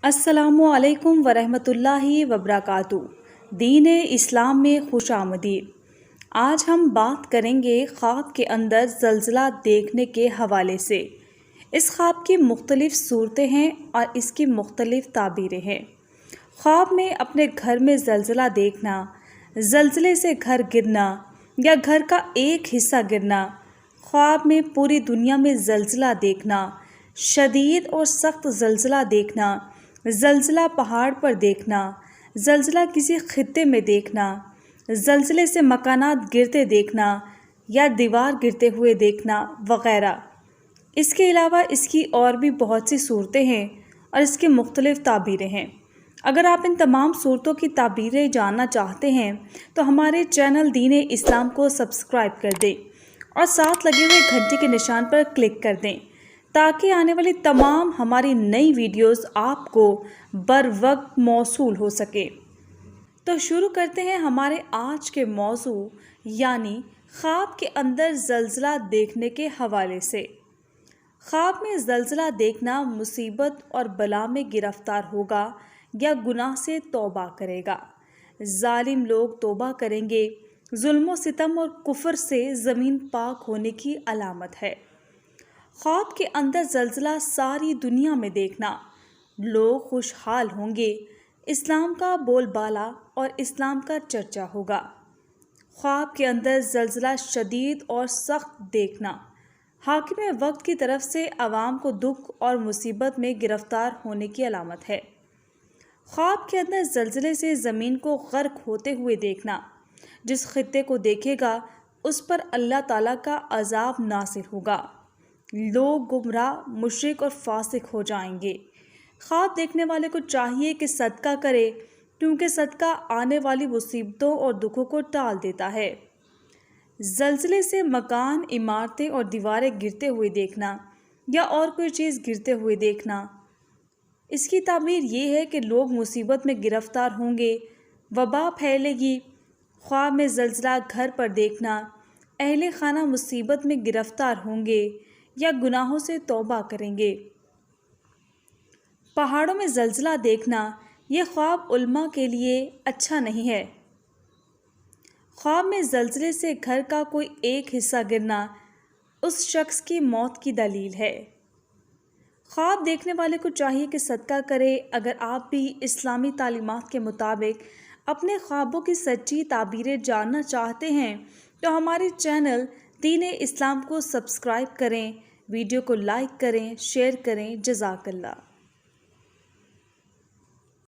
अस्सलामुअलैकुम वरहमतुल्लाहि वबरकातुहू। दीन इस्लाम में खुश आमदीद। आज हम बात करेंगे ख्वाब के अंदर ज़लज़ला देखने के हवाले से। इस ख्वाब की मुख्तलिफ़ सूरतें हैं और इसकी मुख्तलिफ़ ताबीरें हैं। ख्वाब में अपने घर में ज़लज़ला देखना, ज़लज़ले से घर गिरना या घर का एक हिस्सा गिरना, ख्वाब में पूरी दुनिया में ज़लज़ला देखना, शदीद और सख्त ज़लज़ला देखना, ज़लज़ला पहाड़ पर देखना, ज़लज़ला किसी खित्ते में देखना, ज़लज़ले से मकानात गिरते देखना या दीवार गिरते हुए देखना वग़ैरह। इसके अलावा इसकी और भी बहुत सी सूरतें हैं और इसकी मुख्तलिफ़ ताबीरें हैं। अगर आप इन तमाम सूरतों की ताबीरें जानना चाहते हैं तो हमारे चैनल दीन इस्लाम को सब्सक्राइब कर दें और साथ लगे हुए घंटी के निशान पर क्लिक कर दें ताकि आने वाली तमाम हमारी नई वीडियोस आपको बर वक्त मौसूल हो सके। तो शुरू करते हैं हमारे आज के मौजू यानी ख्वाब के अंदर ज़लज़ला देखने के हवाले से। ख्वाब में ज़लज़ला देखना मुसीबत और बला में गिरफ्तार होगा या गुनाह से तौबा करेगा। जालिम लोग तौबा करेंगे। जुल्म सितम और कुफ्र से ज़मीन पाक होने की अलामत है। ख्वाब के अंदर ज़लज़ला सारी दुनिया में देखना, लोग खुशहाल होंगे, इस्लाम का बोलबाला और इस्लाम का चर्चा होगा। ख्वाब के अंदर ज़लज़ला शदीद और सख्त देखना, हाकिम वक्त की तरफ से अवाम को दुख और मुसीबत में गिरफ्तार होने की अलामत है। ख्वाब के अंदर ज़लज़ले से ज़मीन को गर्क होते हुए देखना, जिस खित्ते को देखेगा उस पर अल्लाह ताला का अजाब नासिल होगा। लोग गुमराह, मुशरिक और फासिक हो जाएंगे। ख्वाब देखने वाले को चाहिए कि सदका करे क्योंकि सदका आने वाली मुसीबतों और दुखों को टाल देता है। ज़लज़ले से मकान, इमारतें और दीवारें गिरते हुए देखना या और कोई चीज़ गिरते हुए देखना, इसकी ताबीर ये है कि लोग मुसीबत में गिरफ्तार होंगे, वबा फैलेगी। ख्वाब में ज़लज़ला घर पर देखना, अहले खाना मुसीबत में गिरफ्तार होंगे या गुनाहों से तौबा करेंगे। पहाड़ों में ज़लज़ला देखना, ये ख्वाब उल्मा के लिए अच्छा नहीं है। ख्वाब में ज़लज़ले से घर का कोई एक हिस्सा गिरना उस शख्स की मौत की दलील है। ख्वाब देखने वाले को चाहिए कि सदका करे। अगर आप भी इस्लामी तालीमात के मुताबिक अपने ख्वाबों की सच्ची ताबीरें जानना चाहते हैं तो हमारे चैनल दीन इस्लाम को सब्सक्राइब करें, वीडियो को लाइक करें, शेयर करें। जज़ाकल्लाह।